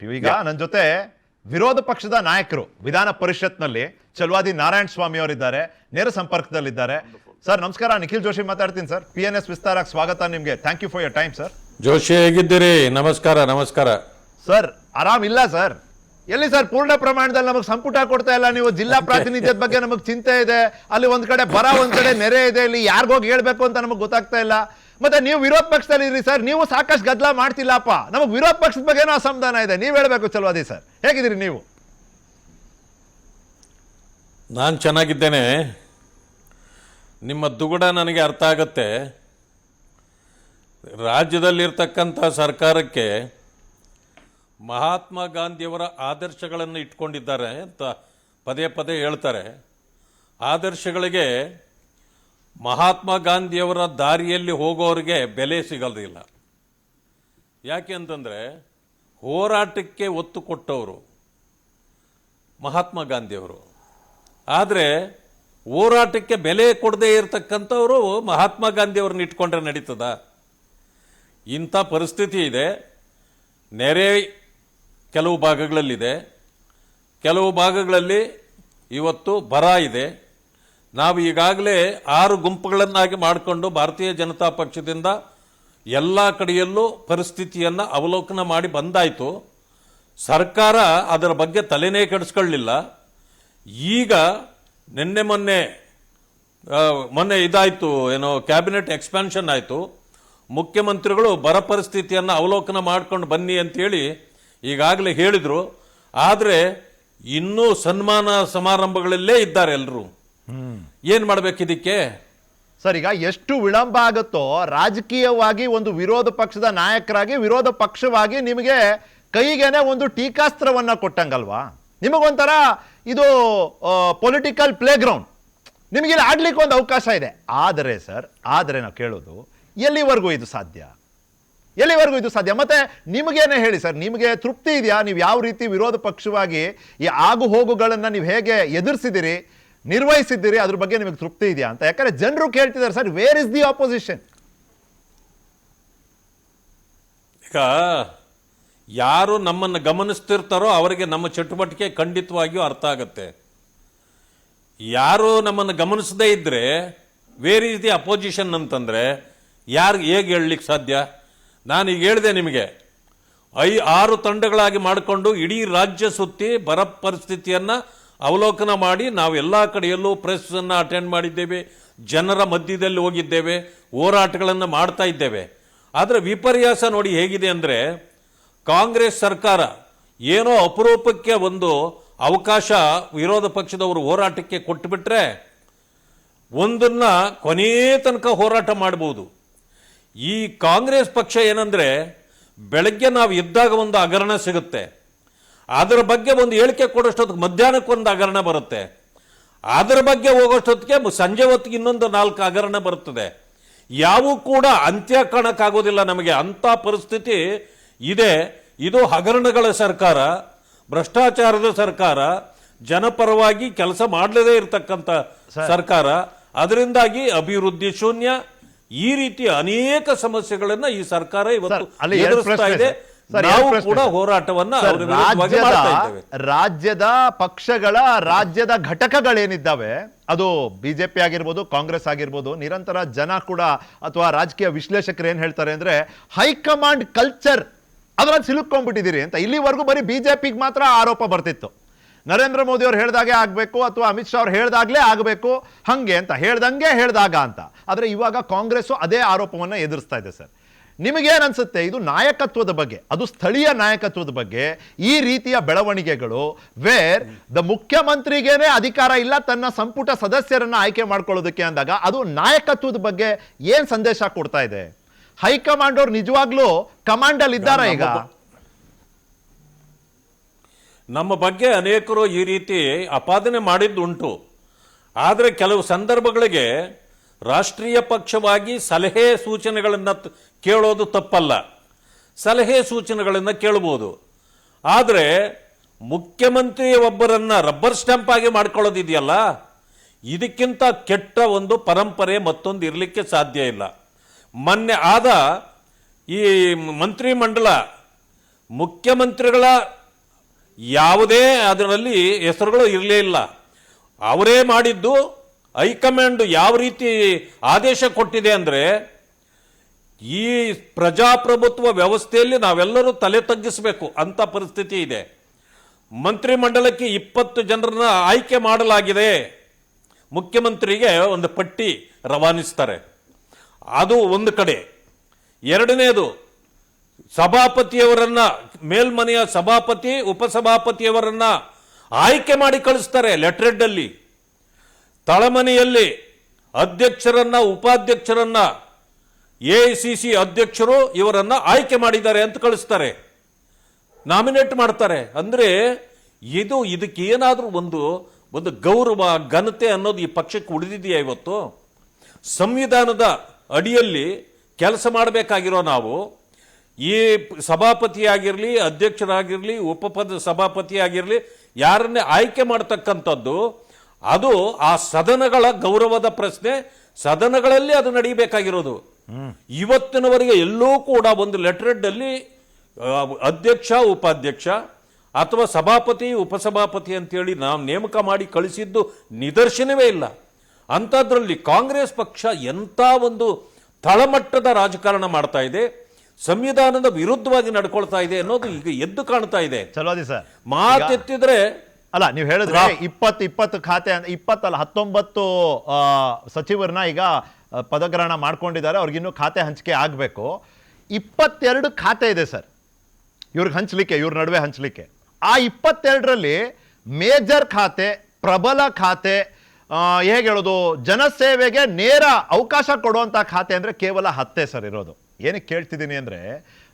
ಈಗ ನನ್ನ ಜೊತೆ ವಿರೋಧ ಪಕ್ಷದ ನಾಯಕರು ವಿಧಾನ ಪರಿಷತ್ನಲ್ಲಿ ಚಲವಾದಿ ನಾರಾಯಣ ಸ್ವಾಮಿ ಅವರಿದ್ದಾರೆ, ನೇರ ಸಂಪರ್ಕದಲ್ಲಿದ್ದಾರೆ. ಸರ್ ನಮಸ್ಕಾರ, ನಿಖಿಲ್ ಜೋಶಿ ಮಾತಾಡ್ತೀನಿ ಸರ್. PNS ವಿಸ್ತಾರಕ್ಕೆ ಸ್ವಾಗತ ನಿಮಗೆ. Thank you for your time sir. Joshi ಹೇಗಿದ್ದೀರಿ? ನಮಸ್ಕಾರ. ನಮಸ್ಕಾರ ಸರ್. ಆರಾಮಿಲ್ಲ ಸರ್. ಎಲ್ಲಿ ಸರ್ ಪೂರ್ಣ ಪ್ರಮಾಣದಲ್ಲಿ ನಮಗೆ ಸಂಪುಟ ಕೊಡ್ತಾ ಇಲ್ಲ ನೀವು. ಜಿಲ್ಲಾ ಪ್ರಾತಿನಿಧ್ಯದ ಬಗ್ಗೆ ನಮಗೆ ಚಿಂತೆ ಇದೆ, ಅಲ್ಲಿ ಒಂದ್ ಕಡೆ ಬರ, ಒಂದ್ ಕಡೆ ನೆರೆ ಇದೆ, ಇಲ್ಲಿ ಯಾರಿಗೋಗಿ ಹೇಳ್ಬೇಕು ಅಂತ ನಮಗೆ ಗೊತ್ತಾಗ್ತಾ ಇಲ್ಲ. ಮತ್ತೆ ನೀವು ವಿರೋಧ ಪಕ್ಷದಲ್ಲಿ ಇರಿ ಸರ್, ನೀವು ಸಾಕಷ್ಟು ಗದ್ದಲ ಮಾಡ್ತಿಲ್ಲಪ್ಪ. ನಮಗೆ ವಿರೋಧ ಪಕ್ಷದ ಬಗ್ಗೆ ಏನೋ ಅಸಮಾಧಾನ ಇದೆ, ನೀವು ಹೇಳ್ಬೇಕು ಚಲವಾದಿ ಸರ್. ಹೇಗಿದ್ದೀರಿ ನೀವು? ನಾನು ಚೆನ್ನಾಗಿದ್ದೇನೆ. ನಿಮ್ಮ ದುಗುಡ ನನಗೆ ಅರ್ಥ ಆಗುತ್ತೆ. ರಾಜ್ಯದಲ್ಲಿರ್ತಕ್ಕಂಥ ಸರ್ಕಾರಕ್ಕೆ ಮಹಾತ್ಮ ಗಾಂಧಿಯವರ ಆದರ್ಶಗಳನ್ನು ಇಟ್ಕೊಂಡಿದ್ದಾರೆ ಅಂತ ಪದೇ ಪದೇ ಹೇಳ್ತಾರೆ. ಆದರ್ಶಗಳಿಗೆ ಮಹಾತ್ಮ ಗಾಂಧಿಯವರ ದಾರಿಯಲ್ಲಿ ಹೋಗೋರಿಗೆ ಬೆಲೆ ಸಿಗೋದಿಲ್ಲ. ಯಾಕೆ ಅಂತಂದರೆ ಹೋರಾಟಕ್ಕೆ ಒತ್ತು ಕೊಟ್ಟವರು ಮಹಾತ್ಮ ಗಾಂಧಿಯವರು. ಆದರೆ ಹೋರಾಟಕ್ಕೆ ಬೆಲೆ ಕೊಡದೇ ಇರತಕ್ಕಂಥವರು ಮಹಾತ್ಮ ಗಾಂಧಿಯವ್ರನ್ನ ಇಟ್ಕೊಂಡ್ರೆ ನಡೀತದ? ಇಂಥ ಪರಿಸ್ಥಿತಿ ಇದೆ. ನೆರೆ ಕೆಲವು ಭಾಗಗಳಲ್ಲಿದೆ, ಕೆಲವು ಭಾಗಗಳಲ್ಲಿ ಇವತ್ತು ಬರ ಇದೆ. ನಾವು ಈಗಾಗಲೇ 6 ಗುಂಪುಗಳನ್ನಾಗಿ ಮಾಡಿಕೊಂಡು ಭಾರತೀಯ ಜನತಾ ಪಕ್ಷದಿಂದ ಎಲ್ಲ ಕಡೆಯಲ್ಲೂ ಪರಿಸ್ಥಿತಿಯನ್ನು ಅವಲೋಕನ ಮಾಡಿ ಬಂದಾಯಿತು. ಸರ್ಕಾರ ಅದರ ಬಗ್ಗೆ ತಲೆನೇ ಕೆಡಿಸ್ಕೊಳ್ಳಿಲ್ಲ. ಈಗ ಮೊನ್ನೆ ಇದಾಯಿತು, ಏನೋ ಕ್ಯಾಬಿನೆಟ್ ಎಕ್ಸ್ಪ್ಯಾನ್ಷನ್ ಆಯಿತು. ಮುಖ್ಯಮಂತ್ರಿಗಳು ಬರ ಪರಿಸ್ಥಿತಿಯನ್ನು ಅವಲೋಕನ ಮಾಡ್ಕೊಂಡು ಬನ್ನಿ ಅಂತೇಳಿ ಈಗಾಗಲೇ ಹೇಳಿದರು. ಆದರೆ ಇನ್ನೂ ಸನ್ಮಾನ ಸಮಾರಂಭಗಳಲ್ಲೇ ಇದ್ದಾರೆ ಎಲ್ಲರೂ. ಏನು ಮಾಡಬೇಕು ಇದಕ್ಕೆ ಸರ್? ಈಗ ಎಷ್ಟು ವಿಳಂಬ ಆಗುತ್ತೋ ರಾಜಕೀಯವಾಗಿ ಒಂದು ವಿರೋಧ ಪಕ್ಷದ ನಾಯಕರಾಗಿ, ವಿರೋಧ ಪಕ್ಷವಾಗಿ ನಿಮಗೆ ಕೈಗೇನೆ ಒಂದು ಟೀಕಾಸ್ತ್ರವನ್ನ ಕೊಟ್ಟಂಗಲ್ವಾ? ನಿಮಗೊಂಥರ ಇದು ಪೊಲಿಟಿಕಲ್ ಪ್ಲೇ ಗ್ರೌಂಡ್. ನಿಮಗೆ ಇಲ್ಲಿ ಆಡ್ಲಿಕ್ಕೆ ಒಂದು ಅವಕಾಶ ಇದೆ. ಆದರೆ ಸರ್, ಆದರೆ ನಾವು ಕೇಳೋದು, ಎಲ್ಲಿವರೆಗೂ ಇದು ಸಾಧ್ಯ? ಎಲ್ಲಿವರೆಗೂ ಇದು ಸಾಧ್ಯ? ಮತ್ತೆ ನಿಮಗೇನೆ ಹೇಳಿ ಸರ್, ನಿಮಗೆ ತೃಪ್ತಿ ಇದೆಯಾ? ನೀವು ಯಾವ ರೀತಿ ವಿರೋಧ ಪಕ್ಷವಾಗಿ ಈ ಆಗು ಹೋಗುಗಳನ್ನ ನೀವು ಹೇಗೆ ಎದುರಿಸಿದಿರಿ, ನಿರ್ವಹಿಸಿದ್ದೀರಿ, ಅದ್ರ ಬಗ್ಗೆ ನಿಮಗೆ ತೃಪ್ತಿ ಇದೆಯಾ ಅಂತ? ಯಾಕಂದ್ರೆ ಜನರು ಕೇಳ್ತಿದ್ದಾರೆ sir, where is the opposition? ಈಗ ಯಾರು ನಮ್ಮನ್ನು ಗಮನಿಸ್ತಿರ್ತಾರೋ ಅವರಿಗೆ ನಮ್ಮ ಚಟುವಟಿಕೆ ಖಂಡಿತವಾಗಿಯೂ ಅರ್ಥ ಆಗುತ್ತೆ. ಯಾರು ನಮ್ಮನ್ನು ಗಮನಿಸದೇ ಇದ್ರೆ ವೇರ್ ಇಸ್ ದಿ ಅಪೋಸಿಷನ್ ಅಂತಂದ್ರೆ ಯಾರು ಹೇಗೆ ಹೇಳಲಿಕ್ಕೆ ಸಾಧ್ಯ? ನಾನೀಗ ಹೇಳಿದೆ ನಿಮಗೆ, 6 ತಂಡಗಳಾಗಿ ಮಾಡಿಕೊಂಡು ಇಡೀ ರಾಜ್ಯ ಸುತ್ತಿ ಬರ ಪರಿಸ್ಥಿತಿಯನ್ನು ಅವಲೋಕನ ಮಾಡಿ ನಾವು ಎಲ್ಲ ಕಡೆಯಲ್ಲೂ ಪ್ರೆಸ್ಸನ್ನು ಅಟೆಂಡ್ ಮಾಡಿದ್ದೇವೆ, ಜನರ ಮಧ್ಯದಲ್ಲಿ ಹೋಗಿದ್ದೇವೆ, ಹೋರಾಟಗಳನ್ನು ಮಾಡ್ತಾ ಇದ್ದೇವೆ. ಆದರೆ ವಿಪರ್ಯಾಸ ನೋಡಿ ಹೇಗಿದೆ ಅಂದರೆ, ಕಾಂಗ್ರೆಸ್ ಸರ್ಕಾರ ಏನೋ ಅಪರೂಪಕ್ಕೆ ಒಂದು ಅವಕಾಶ ವಿರೋಧ ಪಕ್ಷದವರು ಹೋರಾಟಕ್ಕೆ ಕೊಟ್ಟುಬಿಟ್ರೆ ಒಂದನ್ನ ಕೊನೇ ತನಕ ಹೋರಾಟ ಮಾಡ್ಬೋದು. ಈ ಕಾಂಗ್ರೆಸ್ ಪಕ್ಷ ಏನಂದರೆ, ಬೆಳಗ್ಗೆ ನಾವು ಇದ್ದಾಗ ಒಂದು ಹಗರಣ ಸಿಗುತ್ತೆ, ಅದರ ಬಗ್ಗೆ ಒಂದು ಹೇಳಿಕೆ ಕೊಡೋಷ್ಟೊತ್ತಿಗೆ ಮಧ್ಯಾಹ್ನಕ್ಕೆ ಒಂದು ಹಗರಣ ಬರುತ್ತೆ, ಅದರ ಬಗ್ಗೆ ಹೋಗೋಷ್ಟೊತ್ತಿಗೆ ಸಂಜೆ ಹೊತ್ತಿಗೆ ಇನ್ನೊಂದು 4 ಹಗರಣ ಬರುತ್ತದೆ. ಯಾವೂ ಕೂಡ ಅಂತ್ಯ ಕಾಣಕ್ಕಾಗೋದಿಲ್ಲ ನಮಗೆ. ಅಂಥ ಪರಿಸ್ಥಿತಿ ಇದೆ. ಇದು ಹಗರಣಗಳ ಸರ್ಕಾರ, ಭ್ರಷ್ಟಾಚಾರದ ಸರ್ಕಾರ, ಜನಪರವಾಗಿ ಕೆಲಸ ಮಾಡಲದೇ ಇರತಕ್ಕಂಥ ಸರ್ಕಾರ. ಅದರಿಂದಾಗಿ ಅಭಿವೃದ್ಧಿ ಶೂನ್ಯ, ಈ ರೀತಿ ಅನೇಕ ಸಮಸ್ಯೆಗಳನ್ನ ಈ ಸರ್ಕಾರ ಇವತ್ತು ಎದುರಿಸ್ತಾ ಇದೆ. ನಾವು ಕೂಡ ಹೋರಾಟವನ್ನ ರಾಜ್ಯದ ಪಕ್ಷಗಳ, ರಾಜ್ಯದ ಘಟಕಗಳೇನಿದ್ದಾವೆ, ಅದು ಬಿಜೆಪಿ ಆಗಿರ್ಬೋದು, ಕಾಂಗ್ರೆಸ್ ಆಗಿರ್ಬೋದು, ನಿರಂತರ ಜನ ಕೂಡ ಅಥವಾ ರಾಜಕೀಯ ವಿಶ್ಲೇಷಕರು ಏನ್ ಹೇಳ್ತಾರೆ ಅಂದ್ರೆ, ಹೈಕಮಾಂಡ್ ಕಲ್ಚರ್ ಅದರಲ್ಲಿ ಸಿಲುಕೊಂಡ್ಬಿಟ್ಟಿದ್ದೀರಿ ಅಂತ. ಇಲ್ಲಿವರೆಗೂ ಬರೀ ಬಿಜೆಪಿಗೆ ಮಾತ್ರ ಆರೋಪ ಬರ್ತಿತ್ತು. ನರೇಂದ್ರ ಮೋದಿ ಅವ್ರು ಹೇಳ್ದಾಗೆ ಆಗ್ಬೇಕು ಅಥವಾ ಅಮಿತ್ ಶಾ ಅವ್ರು ಹೇಳ್ದಾಗ್ಲೇ ಆಗಬೇಕು, ಹಂಗೆ ಅಂತ ಹೇಳ್ದಂಗೆ ಹೇಳ್ದಾಗ ಅಂತ. ಆದ್ರೆ ಇವಾಗ ಕಾಂಗ್ರೆಸ್ ಅದೇ ಆರೋಪವನ್ನ ಎದುರಿಸ್ತಾ ಇದೆ ಸರ್. ನಿಮಗೇನ್ ಅನ್ಸುತ್ತೆ ಇದು ನಾಯಕತ್ವದ ಬಗ್ಗೆ, ಅದು ಸ್ಥಳೀಯ ನಾಯಕತ್ವದ ಬಗ್ಗೆ ಈ ರೀತಿಯ ಬೆಳವಣಿಗೆಗಳು, ವೇರ್ ದ ಮುಖ್ಯಮಂತ್ರಿಗೇನೆ ಅಧಿಕಾರ ಇಲ್ಲ ತನ್ನ ಸಂಪುಟ ಸದಸ್ಯರನ್ನ ಆಯ್ಕೆ ಮಾಡ್ಕೊಳ್ಳೋದಕ್ಕೆ ಅಂದಾಗ, ಅದು ನಾಯಕತ್ವದ ಬಗ್ಗೆ ಏನ್ ಸಂದೇಶ ಕೊಡ್ತಾ ಇದೆ? ಹೈಕಮಾಂಡ್ ಅವ್ರು ನಿಜವಾಗ್ಲೂ ಕಮಾಂಡ್ ಅಲ್ಲಿ ಇದ್ದಾರಾ? ಈಗ ನಮ್ಮ ಬಗ್ಗೆ ಅನೇಕರು ಈ ರೀತಿ ಅಪಾದನೆ ಮಾಡಿದ್ದುಂಟು. ಆದರೆ ಕೆಲವು ಸಂದರ್ಭಗಳಿಗೆ ರಾಷ್ಟ್ರೀಯ ಪಕ್ಷವಾಗಿ ಸಲಹೆ ಸೂಚನೆಗಳನ್ನು ಕೇಳೋದು ತಪ್ಪಲ್ಲ, ಸಲಹೆ ಸೂಚನೆಗಳನ್ನು ಕೇಳಬಹುದು. ಆದರೆ ಮುಖ್ಯಮಂತ್ರಿ ಒಬ್ಬರನ್ನ ರಬ್ಬರ್ ಸ್ಟ್ಯಾಂಪ್ ಆಗಿ ಮಾಡ್ಕೊಳ್ಳೋದಿದೆಯಲ್ಲ, ಇದಕ್ಕಿಂತ ಕೆಟ್ಟ ಒಂದು ಪರಂಪರೆ ಮತ್ತೊಂದು ಇರಲಿಕ್ಕೆ ಸಾಧ್ಯ ಇಲ್ಲ. ಮೊನ್ನೆ ಆದ ಈ ಮಂತ್ರಿಮಂಡಲ ಮುಖ್ಯಮಂತ್ರಿಗಳ ಯಾವುದೇ ಅದರಲ್ಲಿ ಹೆಸರುಗಳು ಇರಲೇ ಇಲ್ಲ. ಅವರೇ ಮಾಡಿದ್ದು. ಹೈಕಮಾಂಡ್ ಯಾವ ರೀತಿ ಆದೇಶ ಕೊಟ್ಟಿದೆ ಅಂದರೆ, ಈ ಪ್ರಜಾಪ್ರಭುತ್ವ ವ್ಯವಸ್ಥೆಯಲ್ಲಿ ನಾವೆಲ್ಲರೂ ತಲೆ ತಗ್ಗಿಸಬೇಕು ಅಂತ ಪರಿಸ್ಥಿತಿ ಇದೆ. ಮಂತ್ರಿಮಂಡಲಕ್ಕೆ 20 ಜನರನ್ನ ಆಯ್ಕೆ ಮಾಡಲಾಗಿದೆ. ಮುಖ್ಯಮಂತ್ರಿಗೆ ಒಂದು ಪಟ್ಟಿ ರವಾನಿಸ್ತಾರೆ. ಅದು ಒಂದು ಕಡೆ. ಎರಡನೇದು, ಸಭಾಪತಿಯವರನ್ನ, ಮೇಲ್ಮನೆಯ ಸಭಾಪತಿ ಉಪಸಭಾಪತಿಯವರನ್ನ ಆಯ್ಕೆ ಮಾಡಿ ಕಳಿಸ್ತಾರೆ ಲೆಟರ್ ಅಲ್ಲಿ. ತಳಮನೆಯಲ್ಲಿ ಅಧ್ಯಕ್ಷರನ್ನ, ಉಪಾಧ್ಯಕ್ಷರನ್ನ, AICC ಅಧ್ಯಕ್ಷರು ಇವರನ್ನ ಆಯ್ಕೆ ಮಾಡಿದ್ದಾರೆ ಅಂತ ಕಳಿಸ್ತಾರೆ, ನಾಮಿನೇಟ್ ಮಾಡ್ತಾರೆ. ಅಂದ್ರೆ ಇದಕ್ಕೆ ಏನಾದ್ರೂ ಒಂದು ಗೌರವ, ಘನತೆ ಅನ್ನೋದು ಈ ಪಕ್ಷಕ್ಕೆ ಉಳಿದಿದೆಯಾ? ಇವತ್ತು ಸಂವಿಧಾನದ ಅಡಿಯಲ್ಲಿ ಕೆಲಸ ಮಾಡಬೇಕಾಗಿರೋ ನಾವು ಈ ಸಭಾಪತಿ ಆಗಿರಲಿ, ಅಧ್ಯಕ್ಷರಾಗಿರಲಿ, ಸಭಾಪತಿ ಆಗಿರಲಿ, ಯಾರನ್ನೇ ಆಯ್ಕೆ ಮಾಡ್ತಕ್ಕಂಥದ್ದು ಅದು ಆ ಸದನಗಳ ಗೌರವದ ಪ್ರಶ್ನೆ. ಸದನಗಳಲ್ಲಿ ಅದು ನಡೀಬೇಕಾಗಿರೋದು. ಇವತ್ತಿನವರೆಗೆ ಎಲ್ಲೂ ಕೂಡ ಒಂದು ಲೆಟರ್ ಅಲ್ಲಿ ಅಧ್ಯಕ್ಷ, ಉಪಾಧ್ಯಕ್ಷ ಅಥವಾ ಸಭಾಪತಿ, ಉಪಸಭಾಪತಿ ಅಂತೇಳಿ ನಾವು ನೇಮಕ ಮಾಡಿ ಕಳಿಸಿದ್ದು ನಿದರ್ಶನವೇ ಇಲ್ಲ. ಅಂಥದ್ರಲ್ಲಿ ಕಾಂಗ್ರೆಸ್ ಪಕ್ಷ ಎಂಥ ಒಂದು ತಳಮಟ್ಟದ ರಾಜಕಾರಣ ಮಾಡ್ತಾ ಇದೆ, ಸಂವಿಧಾನದ ವಿರುದ್ಧವಾಗಿ ನಡ್ಕೊಳ್ತಾ ಇದೆ ಅನ್ನೋದು ಈಗ ಎದ್ದು ಕಾಣ್ತಾ ಇದೆ. ಚಲೋದಿ ಸರ್, ಮಾತೆತ್ತಿದ್ರೆ ಅಲ್ಲ, ನೀವು ಹೇಳಿದ್ರೆ 20 ಖಾತೆ, 20 ಅಲ್ಲ 19 ಸಚಿವರನ್ನ ಈಗ ಪದಗ್ರಹಣ ಮಾಡ್ಕೊಂಡಿದ್ದಾರೆ. ಅವ್ರಿಗಿನ್ನೂ ಖಾತೆ ಹಂಚಿಕೆ ಆಗಬೇಕು. 22 ಖಾತೆ ಇದೆ ಸರ್ ಇವ್ರಿಗೆ ಹಂಚಲಿಕ್ಕೆ, ಇವ್ರ ನಡುವೆ ಹಂಚಲಿಕ್ಕೆ. ಆ 22ರಲ್ಲಿ ಮೇಜರ್ ಖಾತೆ, ಪ್ರಬಲ ಖಾತೆ, ಹೇಗೆ ಹೇಳೋದು, ಜನಸೇವೆಗೆ ನೇರ ಅವಕಾಶ ಕೊಡುವಂಥ ಖಾತೆ ಅಂದರೆ ಕೇವಲ 10 ಸರ್ ಇರೋದು. ಏನಕ್ಕೆ ಕೇಳ್ತಿದ್ದೀನಿ ಅಂದರೆ,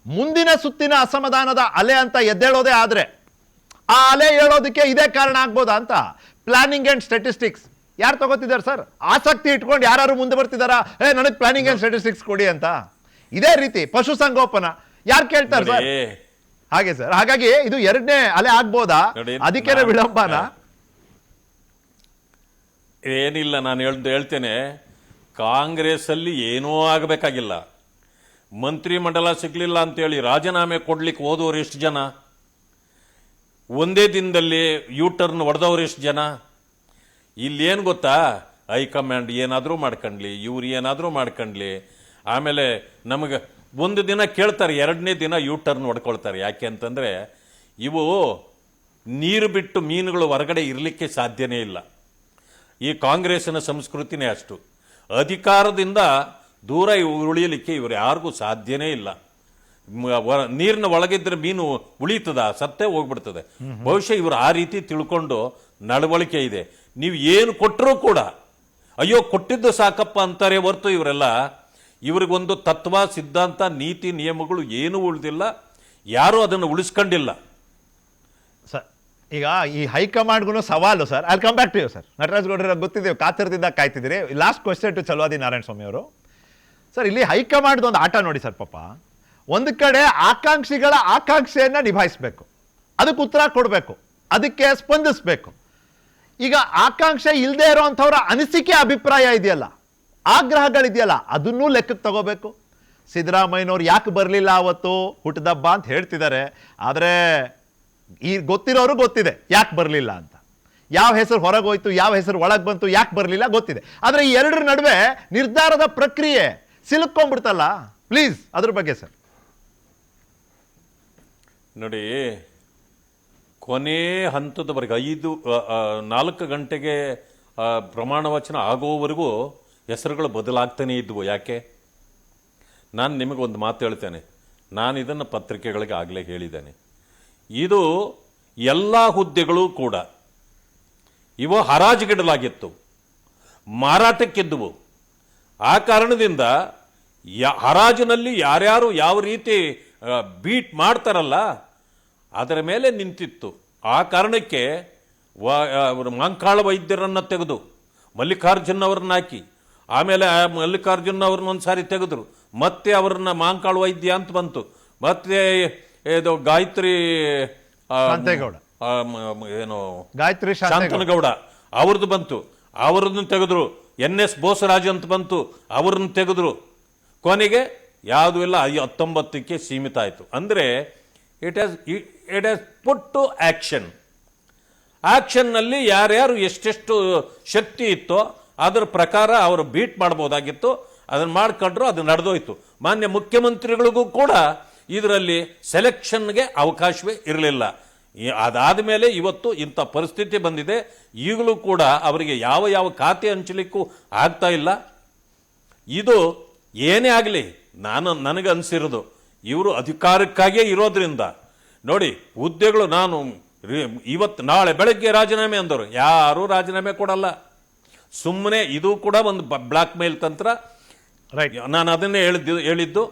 ಮುಂದಿನ ಸುತ್ತಿನ ಅಸಮಾಧಾನದ ಅಲೆ ಅಂತ ಎದ್ದೇಳೋದೇ ಆದರೆ ಆ ಅಲೆ ಹೇಳೋದಕ್ಕೆ ಇದೇ ಕಾರಣ ಆಗ್ಬೋದಾ ಅಂತ. ಪ್ಲಾನಿಂಗ್ ಅಂಡ್ ಸ್ಟ್ಯಾಟಿಸ್ಟಿಕ್ಸ್ ಯಾರು ತಗೋತಿದ್ದಾರೆ ಸರ್? ಆಸಕ್ತಿ ಇಟ್ಕೊಂಡು ಯಾರು ಮುಂದೆ ಬರ್ತಿದಾರಾ? ನನಗೆ ಪ್ಲಾನಿಂಗ್ ಅಂಡ್ ಸ್ಟ್ಯಾಟಿಸ್ಟಿಕ್ಸ್ ಕೊಡಿ ಅಂತ. ಇದೇ ರೀತಿ ಪಶುಸಂಗೋಪನಾ ಯಾರು ಕೇಳ್ತಾರೆ ಸರ್? ಹಾಗೆ ಸರ್, ಹಾಗಾಗಿ ಇದು 2ನೇ ಅಲೆ ಆಗ್ಬೋದಾ? ಅದಕ್ಕೆ ವಿಳಂಬನ ಏನಿಲ್ಲ. ನಾನು ಹೇಳ್ತೇನೆ, ಕಾಂಗ್ರೆಸ್ ಅಲ್ಲಿ ಏನೂ ಆಗಬೇಕಾಗಿಲ್ಲ. ಮಂತ್ರಿಮಂಡಲ ಸಿಗ್ಲಿಲ್ಲ ಅಂತೇಳಿ ರಾಜೀನಾಮೆ ಕೊಡ್ಲಿಕ್ಕೆ ಹೋದವರು ಎಷ್ಟು ಜನ? ಒಂದೇ ದಿನದಲ್ಲಿ ಯೂಟರ್ನ್ ಹೊಡೆದವ್ರು ಎಷ್ಟು ಜನ? ಇಲ್ಲೇನು ಗೊತ್ತಾ, ಹೈಕಮಾಂಡ್ ಏನಾದರೂ ಮಾಡ್ಕೊಂಡ್ಲಿ, ಇವ್ರು ಏನಾದರೂ ಮಾಡ್ಕೊಂಡ್ಲಿ, ಆಮೇಲೆ ನಮಗೆ ಒಂದು ದಿನ ಕೇಳ್ತಾರೆ, 2ನೇ ದಿನ ಯೂಟರ್ನ್ ಹೊಡ್ಕೊಳ್ತಾರೆ. ಯಾಕೆ ಅಂತಂದರೆ, ಇವು ನೀರು ಬಿಟ್ಟು ಮೀನುಗಳು ಹೊರಗಡೆ ಇರಲಿಕ್ಕೆ ಸಾಧ್ಯನೇ ಇಲ್ಲ. ಈ ಕಾಂಗ್ರೆಸ್ಸಿನ ಸಂಸ್ಕೃತಿನೇ ಅಷ್ಟು. ಅಧಿಕಾರದಿಂದ ದೂರ ಉಳಿಯಲಿಕ್ಕೆ ಇವರು ಯಾರಿಗೂ ಸಾಧ್ಯನೇ ಇಲ್ಲ. ನೀರಿನ ಒಳಗಿದ್ರೆ ಮೀನು ಉಳಿತದ? ಸತ್ತೇ ಹೋಗ್ಬಿಡ್ತದೆ. ಬಹುಶಃ ಇವರು ಆ ರೀತಿ ತಿಳ್ಕೊಂಡು ನಡವಳಿಕೆ ಇದೆ. ನೀವು ಏನು ಕೊಟ್ಟರೂ ಕೂಡ ಅಯ್ಯೋ ಕೊಟ್ಟಿದ್ದು ಸಾಕಪ್ಪ ಅಂತಾರೆ ಹೊರತು ಇವರೆಲ್ಲ ಇವ್ರಿಗೊಂದು ತತ್ವ, ಸಿದ್ಧಾಂತ, ನೀತಿ, ನಿಯಮಗಳು ಏನೂ ಉಳಿದಿಲ್ಲ. ಯಾರೂ ಅದನ್ನು ಉಳಿಸ್ಕೊಂಡಿಲ್ಲ ಸರ್. ಈಗ ಈ ಹೈಕಮಾಂಡ್ಗೂ ಸವಾಲು sir. I come back to you sir. Nataraj ಗೌಡ್ರ ಗೊತ್ತಿದ್ದೀವಿ, ಕಾತಿರದಿಂದ ಕಾಯ್ತಿದ್ದೀರಿ. Last question to Chalavadi Narayana Swamy ಅವರು. ಸರ್, ಇಲ್ಲಿ ಹೈಕಮಾಂಡ್ ಒಂದು ಆಟ ನೋಡಿ ಸರ್. ಪಾಪ ಒಂದು ಕಡೆ ಆಕಾಂಕ್ಷಿಗಳ ಆಕಾಂಕ್ಷೆಯನ್ನ ನಿಭಾಯಿಸಬೇಕು, ಅದಕ್ಕೆ ಉತ್ತರ ಕೊಡಬೇಕು, ಅದಕ್ಕೆ ಸ್ಪಂದಿಸಬೇಕು. ಈಗ ಆಕಾಂಕ್ಷೆ ಇಲ್ಲದೆ ಇರೋಂಥವ್ರ ಅನಿಸಿಕೆ, ಅಭಿಪ್ರಾಯ ಇದೆಯಲ್ಲ, ಆಗ್ರಹಗಳಿದೆಯಲ್ಲ, ಅದನ್ನೂ ಲೆಕ್ಕಕ್ಕೆ ತಗೋಬೇಕು. ಸಿದ್ದರಾಮಯ್ಯನವ್ರು ಯಾಕೆ ಬರಲಿಲ್ಲ ಅವತ್ತು ಹುಟ್ಟದಬ್ಬ ಅಂತ ಹೇಳ್ತಿದ್ದಾರೆ. ಆದರೆ ಈ ಗೊತ್ತಿರೋರು ಗೊತ್ತಿದೆ ಯಾಕೆ ಬರಲಿಲ್ಲ ಅಂತ. ಯಾವ ಹೆಸರು ಹೊರಗೆ ಹೋಯ್ತು, ಯಾವ ಹೆಸರು ಒಳಗೆ ಬಂತು, ಯಾಕೆ ಬರಲಿಲ್ಲ ಗೊತ್ತಿದೆ. ಆದರೆ ಈ ಎರಡರ ನಡುವೆ ನಿರ್ಧಾರದ ಪ್ರಕ್ರಿಯೆ ಸಿಲುಕೊಂಡ್ಬಿಡ್ತಲ್ಲ. ಪ್ಲೀಸ್ ಅದ್ರ ಬಗ್ಗೆ ಸರ್ ನೋಡಿ. ಕೊನೆ ಹಂತದವರೆಗೆ 4 ಗಂಟೆಗೆ ಪ್ರಮಾಣ ವಚನ ಆಗೋವರೆಗೂ ಹೆಸರುಗಳು ಬದಲಾಗ್ತಾನೆ ಇದ್ವು. ಯಾಕೆ? ನಾನು ನಿಮಗೊಂದು ಮಾತು ಹೇಳ್ತೇನೆ. ನಾನು ಇದನ್ನು ಪತ್ರಿಕೆಗಳಿಗೆ ಆಗಲೇ ಹೇಳಿದ್ದೇನೆ. ಇದು ಎಲ್ಲ ಹುದ್ದೆಗಳು ಕೂಡ ಇವು ಹರಾಜುಗಿಡಲಾಗಿತ್ತು, ಮಾರಾಟಕ್ಕಿದ್ದುವು. ಆ ಕಾರಣದಿಂದ ಹರಾಜಿನಲ್ಲಿ ಯಾರ್ಯಾರು ಯಾವ ರೀತಿ ಬೀಟ್ ಮಾಡ್ತಾರಲ್ಲ ಅದರ ಮೇಲೆ ನಿಂತಿತ್ತು. ಆ ಕಾರಣಕ್ಕೆ ಮಾಂಕಾಳ ವೈದ್ಯರನ್ನು ತೆಗೆದು ಮಲ್ಲಿಕಾರ್ಜುನ್ ಅವ್ರನ್ನ ಹಾಕಿ, ಆಮೇಲೆ ಮಲ್ಲಿಕಾರ್ಜುನ್ ಅವ್ರನ್ನ ಒಂದು ಸಾರಿ ತೆಗೆದ್ರು, ಮತ್ತೆ ಅವ್ರನ್ನ ಮಾಂಕಾಳ ವೈದ್ಯ ಅಂತ ಬಂತು. ಮತ್ತೆ ಇದು ಗಾಯತ್ರಿ ಏನು ಶಾಂತನಗೌಡ ಅವ್ರದ್ದು ಬಂತು, ಅವ್ರದ್ದು ತೆಗೆದ್ರು. NS ಬೋಸರಾಜು ಅಂತ ಬಂತು, ಅವ್ರನ್ನ ತೆಗೆದ್ರು. ಕೊನೆಗೆ ಯಾವುದೂ ಇಲ್ಲ, 19ಕ್ಕೆ ಸೀಮಿತ ಆಯಿತು. ಅಂದರೆ it has put to action. ಆಕ್ಷನ್ನಲ್ಲಿ ಯಾರ್ಯಾರು ಎಷ್ಟೆಷ್ಟು ಶಕ್ತಿ ಇತ್ತೋ ಅದರ ಪ್ರಕಾರ ಅವರು ಬೀಟ್ ಮಾಡ್ಬೋದಾಗಿತ್ತು, ಅದನ್ನು ಮಾಡ್ಕೊಂಡ್ರು, ಅದು ನಡೆದೋಯ್ತು. ಮಾನ್ಯ ಮುಖ್ಯಮಂತ್ರಿಗಳಿಗೂ ಕೂಡ ಇದರಲ್ಲಿ ಸೆಲೆಕ್ಷನ್ಗೆ ಅವಕಾಶವೇ ಇರಲಿಲ್ಲ. ಅದಾದ ಮೇಲೆ ಇವತ್ತು ಇಂಥ ಪರಿಸ್ಥಿತಿ ಬಂದಿದೆ. ಈಗಲೂ ಕೂಡ ಅವರಿಗೆ ಯಾವ ಯಾವ ಖಾತೆ ಹಂಚಲಿಕ್ಕೂ ಆಗ್ತಾ ಇಲ್ಲ. ಇದು ಏನೇ ಆಗಲಿ, ನನಗೆ ಅನಿಸಿರೋದು ಇವರು ಅಧಿಕಾರಕ್ಕಾಗಿಯೇ ಇರೋದ್ರಿಂದ ನೋಡಿ, ಹುದ್ದೆಗಳು ನಾನು ಇವತ್ತು ನಾಳೆ ಬೆಳಗ್ಗೆ ರಾಜೀನಾಮೆ ಅಂದರು, ಯಾರೂ ರಾಜೀನಾಮೆ ಕೊಡಲ್ಲ. ಸುಮ್ಮನೆ ಇದು ಕೂಡ ಒಂದು ಬ್ಲಾಕ್ ಮೇಲ್ ತಂತ್ರ. ರೈಟ್, ನಾನು ಅದನ್ನೇ ಹೇಳಿದ್ದು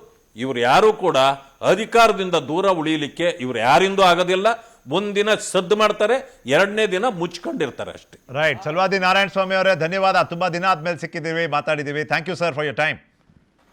ಇವರು ಯಾರೂ ಕೂಡ ಅಧಿಕಾರದಿಂದ ದೂರ ಉಳಿಯಲಿಕ್ಕೆ ಇವರು ಯಾರಿಂದೂ ಆಗೋದಿಲ್ಲ. ಒಂದಿನ ಸದ್ದು ಮಾಡ್ತಾರೆ, ಎರಡನೇ ದಿನ ಮುಚ್ಕೊಂಡಿರ್ತಾರೆ ಅಷ್ಟೇ. ರೈಟ್. ಸಲ್ವಾದಿ ನಾರಾಯಣ ಸ್ವಾಮಿ ಅವರೇ, ಧನ್ಯವಾದ. ತುಂಬಾ ದಿನ ಆದ್ಮೇಲೆ ಸಿಕ್ಕಿದ್ದೀವಿ, ಮಾತಾಡಿದ್ದೀವಿ. Thank you sir for your time.